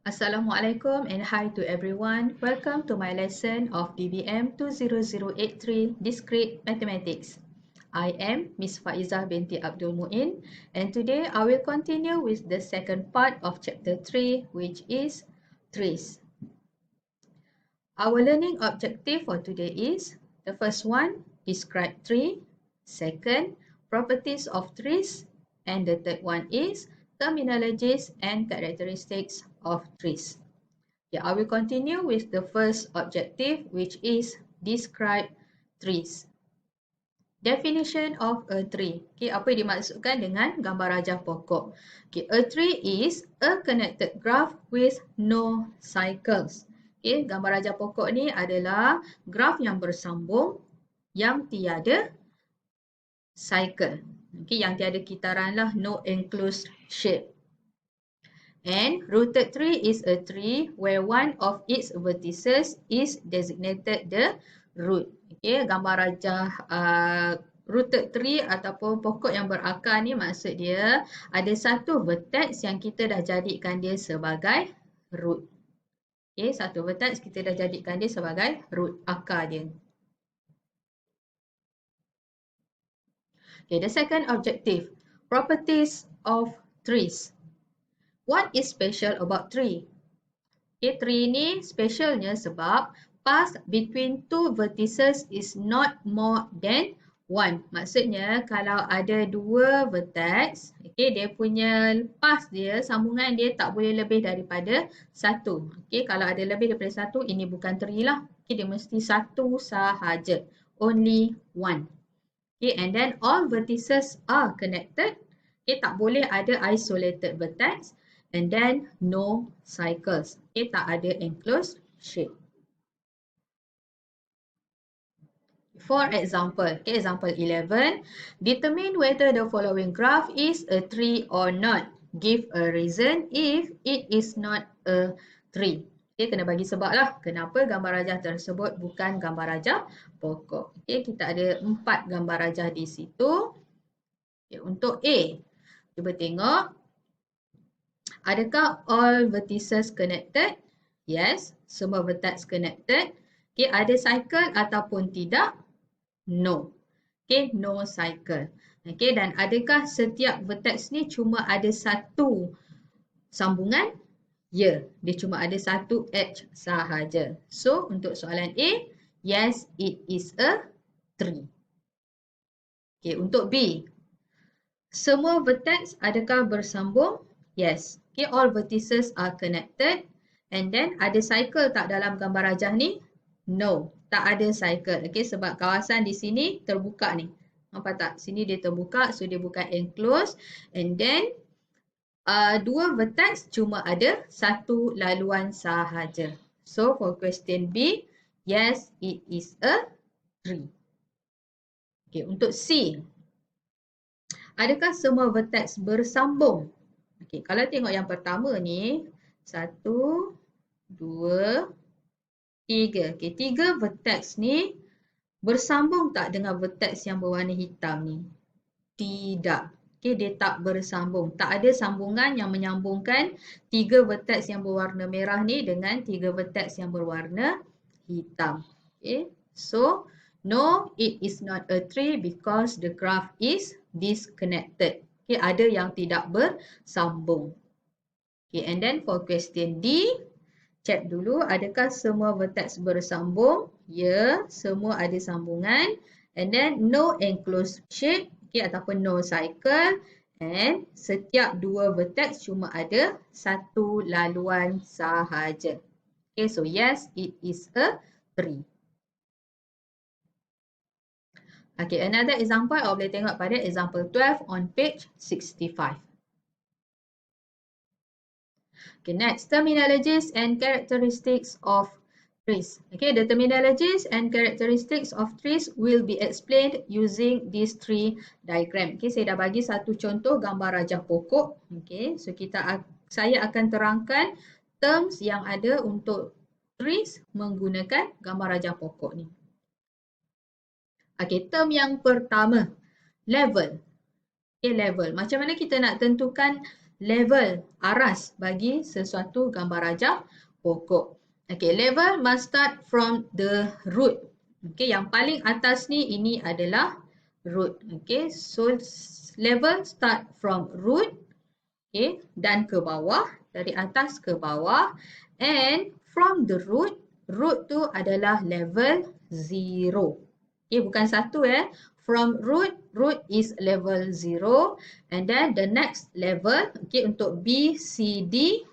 Assalamualaikum and hi to everyone. Welcome to my lesson of DBM 20083 Discrete Mathematics. I am Miss Faizah binti Abdul Muin, and today I will continue with the second part of chapter 3, which is trees. Our learning objective for today is the first one, describe tree, second, properties of trees, and the third one is terminologies and characteristics of trees. Okay, I will continue with the first objective, which is describe trees. Definition of a tree. Okay, apa yang dimaksudkan dengan gambar rajah pokok? Okay, a tree is a connected graph with no cycles. Okay, gambar rajah pokok ni adalah graf yang bersambung yang tiada cycle. Okay, yang tiada kitaran lah, no enclosed shape. And rooted tree is a tree where one of its vertices is designated the root. Okay, gambar rajah rooted tree ataupun pokok yang berakar ni maksud dia ada satu vertex yang kita dah jadikan dia sebagai root. Okay, satu vertex kita dah jadikan dia sebagai root, akar dia. Okay, the second objective, properties of trees. What is special about tree? Okay, tree ni specialnya sebab path between two vertices is not more than one. Maksudnya kalau ada dua vertex, okay, dia punya path dia, sambungan dia tak boleh lebih daripada satu. Okay, kalau ada lebih daripada satu, ini bukan tree lah. Okay, dia mesti satu sahaja. Only one. Okay, and then all vertices are connected. Okay, tak boleh ada isolated vertex. And then no cycles. Okay, tak ada enclosed shape. For example, okay, example 11, determine whether the following graph is a tree or not. Give a reason if it is not a tree. Okay, kena bagi sebab lah kenapa gambar rajah tersebut bukan gambar rajah pokok. Okay, kita ada 4 gambar rajah di situ. Okay, untuk A, cuba tengok. Adakah all vertices connected? Yes, semua vertex connected. Okay, ada cycle ataupun tidak? No. Okay, no cycle. Okay, dan adakah setiap vertex ni cuma ada satu sambungan? Ya, dia cuma ada satu edge sahaja. So, untuk soalan A, yes, it is a tree. Okay, untuk B, semua vertex adakah bersambung? Yes. Okay, all vertices are connected. And then ada cycle tak dalam gambar rajah ni? No, tak ada cycle. Okay, sebab kawasan di sini terbuka ni. Nampak tak? Sini dia terbuka, so dia bukan enclosed. And then dua vertex cuma ada satu laluan sahaja. So for question B, yes, it is a tree. Okay, untuk C, adakah semua vertex bersambung? Okay, kalau tengok yang pertama ni, 1, 2, 3. Okay, 3 vertex ni bersambung tak dengan vertex yang berwarna hitam ni? Tidak. Okay, dia tak bersambung. Tak ada sambungan yang menyambungkan 3 vertex yang berwarna merah ni dengan 3 vertex yang berwarna hitam. Okay, so no, it is not a tree because the graph is disconnected. Okay, ada yang tidak bersambung. Okay, and then for question D, check dulu adakah semua vertex bersambung? Ya, semua ada sambungan. And then no enclosed shape, okay, ataupun no cycle. And setiap dua vertex cuma ada satu laluan sahaja. Okay, so yes, it is a tree. Okay, another example, awak boleh tengok pada example 12 on page 65. Okay, next, terminologies and characteristics of trees. Okay, the terminologies and characteristics of trees will be explained using this tree diagram. Okay, saya dah bagi satu contoh gambar rajah pokok. Okay, so saya akan terangkan terms yang ada untuk trees menggunakan gambar rajah pokok ni. Okay, term yang pertama, level. Okay, level. Macam mana kita nak tentukan level aras bagi sesuatu gambar rajah pokok. Okay, level must start from the root. Okay, yang paling atas ni ini adalah root. Okay, so level start from root, okay, dan ke bawah, dari atas ke bawah, and from the root, root tu adalah level 0. Okay, bukan 1 From root, root is level 0, and then the next level, okay, untuk B, C, D,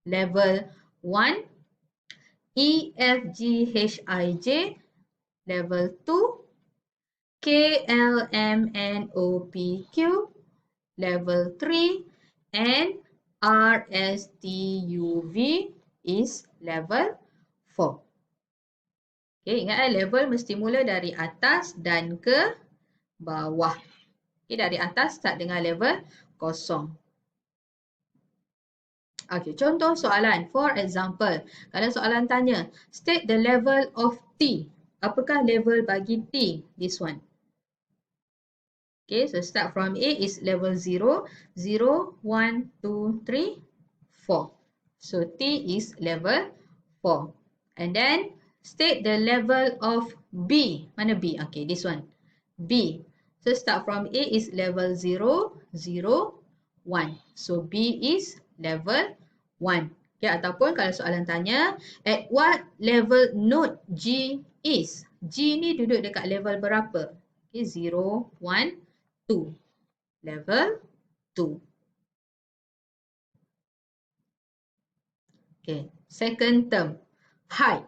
level 1, E, F, G, H, I, J, level 2, K, L, M, N, O, P, Q, level 3, and R, S, T, U, V is level 4. Okay, ingat level mesti mula dari atas dan ke bawah. Okay, dari atas start dengan level 0. Okay, contoh soalan. For example, kalau soalan tanya, state the level of T. Apakah level bagi T? This one. Okay, so start from A is level 0. 0, 1, 2, 3, 4. So T is level 4. And then state the level of B. Mana B? Okay, this one. B. So start from A is level 0, 0, 1. So B is level 1. Okay, ataupun kalau soalan tanya, at what level node G is? G ni duduk dekat level berapa? Okay, 0, 1, 2. Level 2. Okay, second term, height.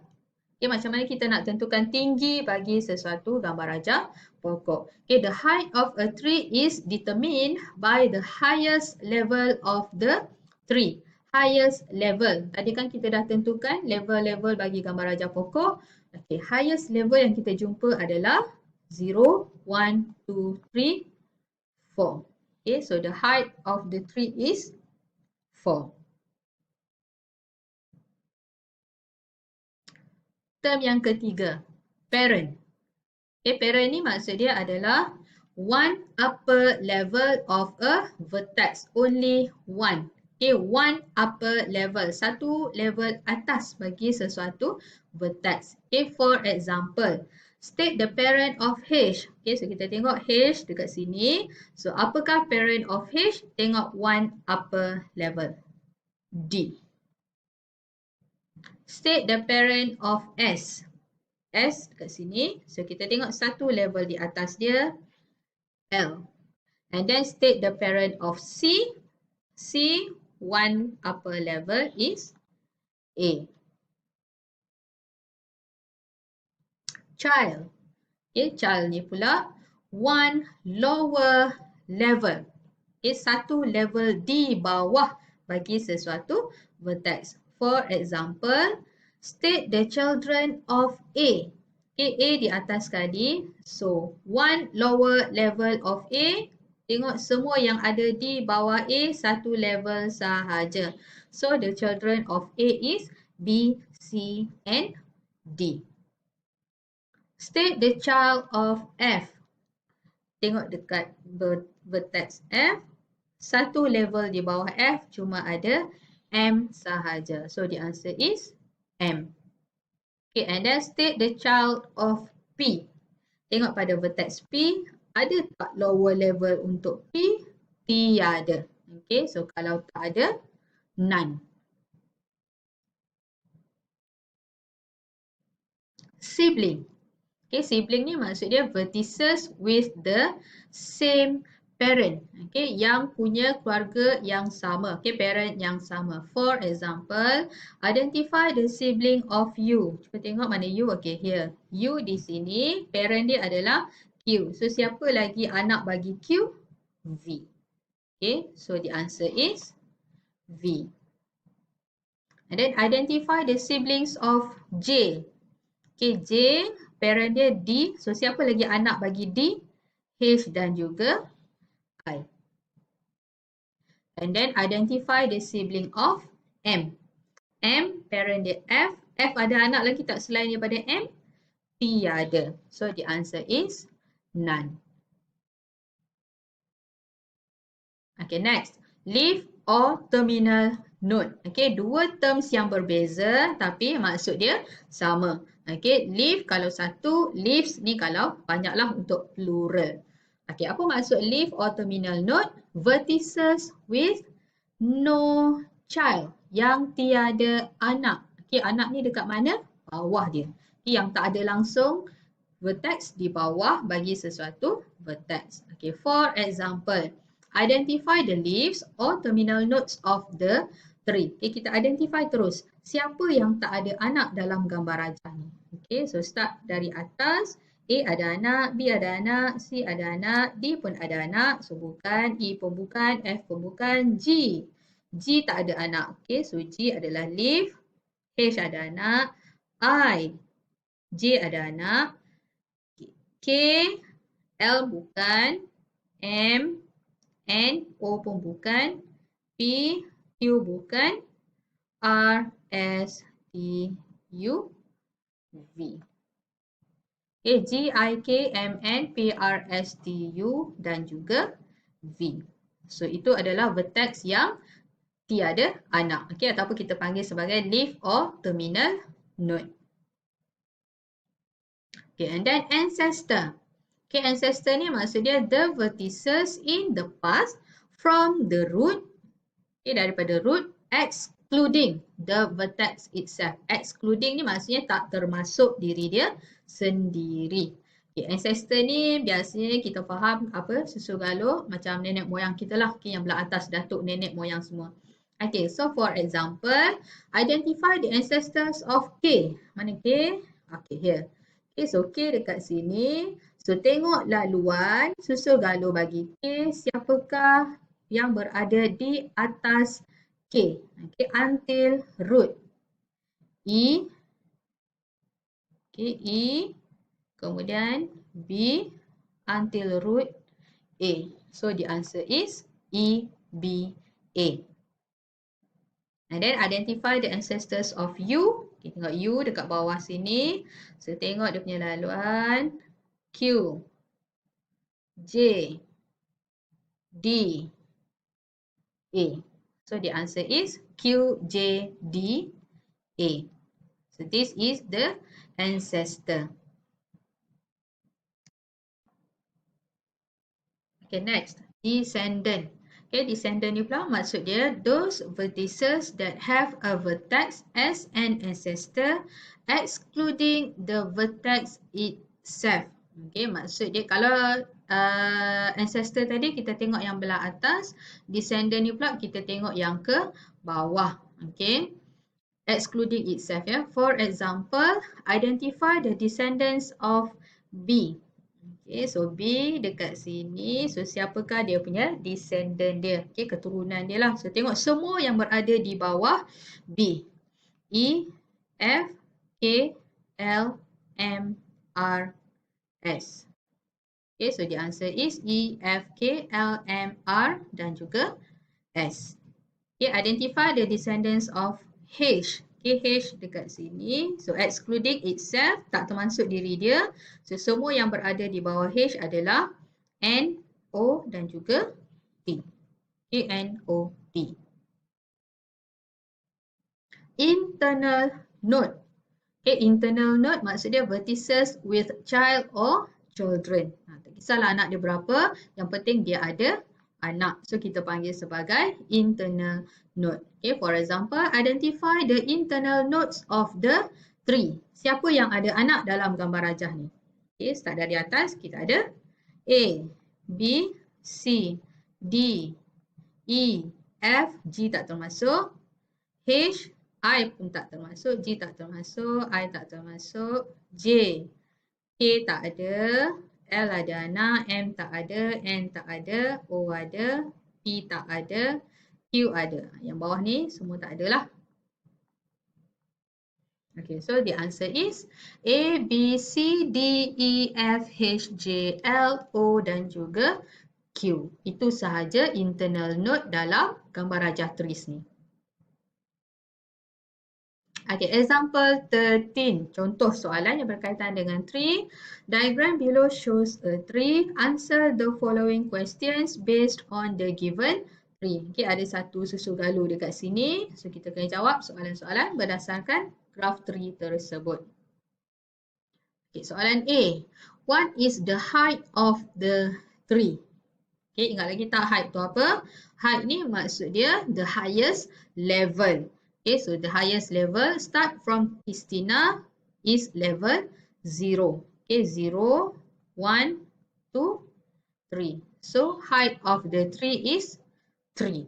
Okay, macam mana kita nak tentukan tinggi bagi sesuatu gambar rajah pokok. Okay, the height of a tree is determined by the highest level of the tree. Highest level. Tadi kan kita dah tentukan level-level bagi gambar rajah pokok. Okay, highest level yang kita jumpa adalah 0, 1, 2, 3, 4. Okay, so the height of the tree is 4. Term yang ketiga, parent. Okay, parent ni maksud dia adalah one upper level of a vertex. Only one. Okay, one upper level. Satu level atas bagi sesuatu vertex. Okay, for example, state the parent of H. Okay, so kita tengok H dekat sini. So, apakah parent of H? Tengok one upper level. D. State the parent of S. S dekat sini. So, kita tengok satu level di atas dia. L. And then state the parent of C. C, one upper level is A. Child. Okay, child ni pula one lower level. Okay, satu level di bawah bagi sesuatu vertex. For example, state the children of A. Okay, A di atas sekali. So, one lower level of A. Tengok semua yang ada di bawah A satu level sahaja. So, the children of A is B, C, and D. State the child of F. Tengok dekat vertex F. Satu level di bawah F cuma ada M sahaja. So, the answer is M. Okay, and then state the child of P. Tengok pada vertex P. Ada tak lower level untuk P? Tiada. Okay, so kalau tak ada, none. Sibling. Okay, sibling ni maksud dia vertices with the same parent. Okay, yang punya keluarga yang sama. Okay, parent yang sama. For example, identify the sibling of U. Cuba tengok mana U. Okay, here. U di sini, parent dia adalah Q. So, siapa lagi anak bagi Q? V. Okay, so the answer is V. And then identify the siblings of J. Okay, J, parent dia D. So, siapa lagi anak bagi D? H dan juga I. And then identify the sibling of M. M, parent dia F. F ada anak lagi tak selain daripada M? Tiada. So, the answer is none. Okay, next. Live or terminal node. Okay, dua terms yang berbeza tapi maksud dia sama. Okay, leaf kalau satu, leaves ni kalau banyaklah untuk plural. Okay, apa maksud leaf or terminal node? Vertices with no child, yang tiada anak. Okay, anak ni dekat mana? Bawah dia. Okay, yang tak ada langsung vertex di bawah bagi sesuatu vertex. Okay, for example, identify the leaves or terminal nodes of the tree. Okay, kita identify terus siapa yang tak ada anak dalam gambar rajah ni. Okay, so start dari atas. A ada anak, B ada anak, C ada anak, D pun ada anak. So bukan, E pun bukan, F pun bukan, G. G tak ada anak. Okay, so G adalah leaf. H ada anak. I. J ada anak. K. L bukan. M. N. O pun bukan. P. Q bukan. R. S. T. U. V. Okay, G, I, K, M, N, P, R, S, T, U dan juga V. So itu adalah vertex yang tiada anak. Okay, ataupun kita panggil sebagai leaf or terminal node. Okay, and then ancestor. Okay, ancestor ni maksud dia the vertices in the past from the root. Okay, daripada root excluding the vertex itself. Excluding ni maksudnya tak termasuk diri dia sendiri. Okay, ancestor ni biasanya kita faham apa? Susu galur macam nenek moyang kita lah. Okay, yang belah atas datuk nenek moyang semua. Okay, so for example, identify the ancestors of K. Mana K? Okay, here. Okay, so K dekat sini. So tengok laluan susu galur bagi K. Siapakah yang berada di atas K? Okay, until root. E. Okay, E. Kemudian B until root A. So the answer is E, B, A. And then identify the ancestors of U. Okay, tengok U dekat bawah sini. So tengok dia punya laluan. Q, J, D, A. So the answer is Q, J, D, A. So this is the ancestor. Okay, next, descendant. Okay, descendant ni pula maksud dia those vertices that have a vertex as an ancestor excluding the vertex itself. Okay, maksud dia kalau ancestor tadi kita tengok yang belah atas, descendant ni pula kita tengok yang ke bawah. Okay, excluding itself ya. For example, identify the descendants of B. Okay, so B dekat sini. So siapakah dia punya descendant dia? Okay, keturunan dia lah. So tengok semua yang berada di bawah B. E, F, K, L, M, R, S. Okay, so the answer is E, F, K, L, M, R dan juga S. Okay, identify the descendants of H. Okay, H dekat sini. So excluding itself, tak termasuk diri dia. So semua yang berada di bawah H adalah N, O dan juga T. Okay, N, O, T. Internal node. Okay, internal node maksud dia vertices with child or children. Tak kisahlah anak dia berapa, yang penting dia ada anak. So kita panggil sebagai internal node. Okay, for example, identify the internal nodes of the tree. Siapa yang ada anak dalam gambar rajah ni? Okay, start dari atas, kita ada A, B, C, D, E, F, G tak termasuk, H, I pun tak termasuk, G tak termasuk, I tak termasuk, J, K tak ada, L ada anak, M tak ada, N tak ada, O ada, P tak ada, Q ada. Yang bawah ni semua tak ada lah. Okay, so the answer is A, B, C, D, E, F, H, J, L, O dan juga Q. Itu sahaja internal node dalam gambar rajah trees ni. Okay, example 13. Contoh soalan yang berkaitan dengan tree. Diagram below shows a tree. Answer the following questions based on the given 3. Okay, ada satu susu galuh dekat sini. So, kita kena jawab soalan-soalan berdasarkan graf tree tersebut. Okay, soalan A. What is the height of the tree? Okay, ingat lagi tak height tu apa? Height ni maksud dia the highest level. Okay, so the highest level start from Christina is level 0. Okay, 0, 1, 2, 3. So, height of the tree is 3.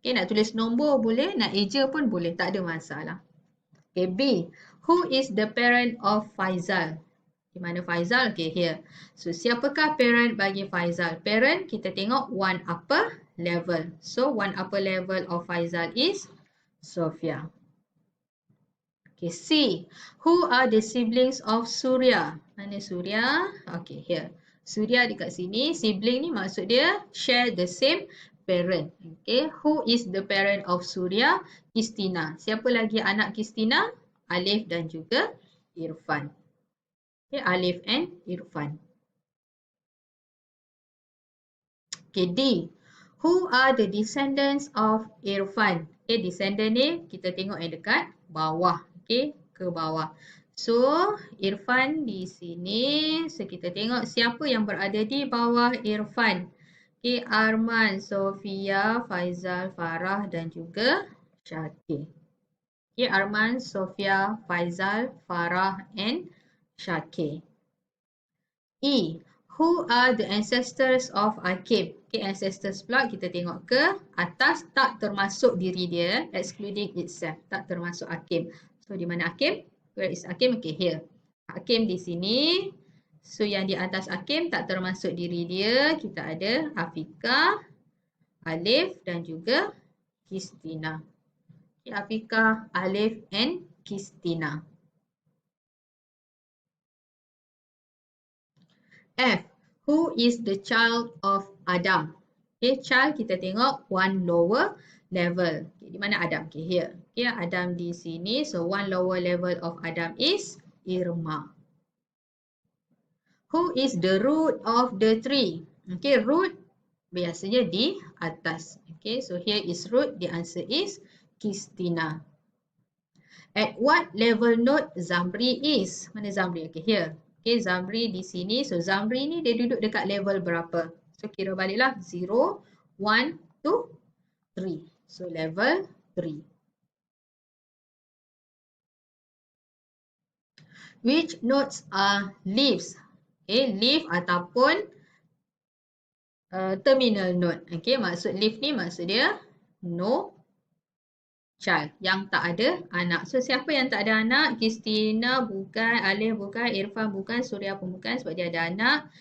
Okay, nak tulis nombor boleh, nak eja pun boleh, tak ada masalah. Okay, B. Who is the parent of Faizal? Di mana Faizal? Okay, here. So, siapakah parent bagi Faizal? Parent, kita tengok one upper level. So, one upper level of Faizal is Sofia. Okay, C. Who are the siblings of Surya? Mana Surya? Okay, here. Surya dekat sini. Sibling ni maksud dia share the same parent. Okay, who is the parent of Surya? Christina. Siapa lagi anak Christina? Alif dan juga Irfan. Okay, Alif and Irfan. Okay, D. Who are the descendants of Irfan? Okay, descendant ni kita tengok yang dekat bawah. Okay, ke bawah. So, Irfan di sini. So, kita tengok siapa yang berada di bawah Irfan. Okay, Arman, Sofia, Faizal, Farah dan juga Syakir. Okay, Arman, Sofia, Faizal, Farah and Syakir. E. Who are the ancestors of Akim? Okay, ancestors pula kita tengok ke atas, tak termasuk diri dia, excluding itself, tak termasuk Akim. So, di mana Akim? Where is Akim? Okay, here. Akim di sini. So, yang di atas Akim tak termasuk diri dia. Kita ada Afiqah, Alif dan juga Christina. Okay, Afiqah, Alif and Christina. F. Who is the child of Adam? Okay, child kita tengok one lower level. Okay, di mana Adam? Okay, here. Okay, Adam di sini. So, one lower level of Adam is Irma. Who is the root of the tree? Okay, root biasanya di atas. Okay, so here is root. The answer is Christina. At what level node Zamri is? Mana Zamri? Okay, here. Okay, Zamri di sini. So, Zamri ni dia duduk dekat level berapa? So, kira baliklah 0, 1, 2, 3. So, level 3. Which nodes are leaves? Okay, leaf ataupun terminal node. Okay, maksud leaf ni maksud dia no child, yang tak ada anak. So, siapa yang tak ada anak? Christina bukan, Alif bukan, Irfan bukan, Surya pun bukan sebab dia ada anak.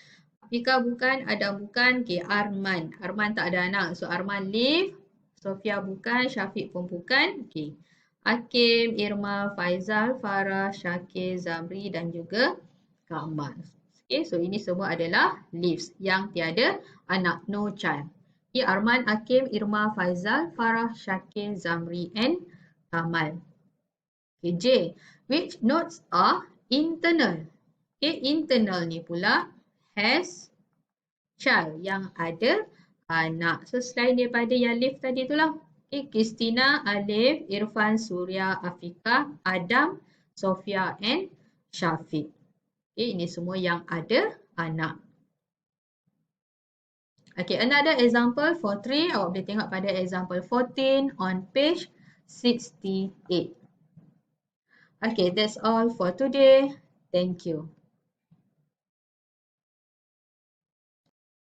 Afiqah bukan, Adam bukan, okay, Arman. Arman tak ada anak. So, Arman leaf. Sofia bukan, Syafiq pun bukan. Okay. Hakim, Irma, Faizal, Farah, Syakir, Zamri dan juga Kamal. Okay, so ini semua adalah leaves yang tiada anak, no child. Okay, Arman, Hakim, Irma, Faizal, Farah, Syakir, Zamri and Kamal. Okay, J. Which nodes are internal? Okay, internal ni pula has child, yang ada anak. So, selain daripada yang leaf tadi itulah. Okay, Christina, Alif, Irfan, Surya, Afiqah, Adam, Sofia and Syafiq. Okay, ini semua yang ada anak. Okay, another example for 3. Awak boleh tengok pada example 14 on page 68. Okay, that's all for today. Thank you.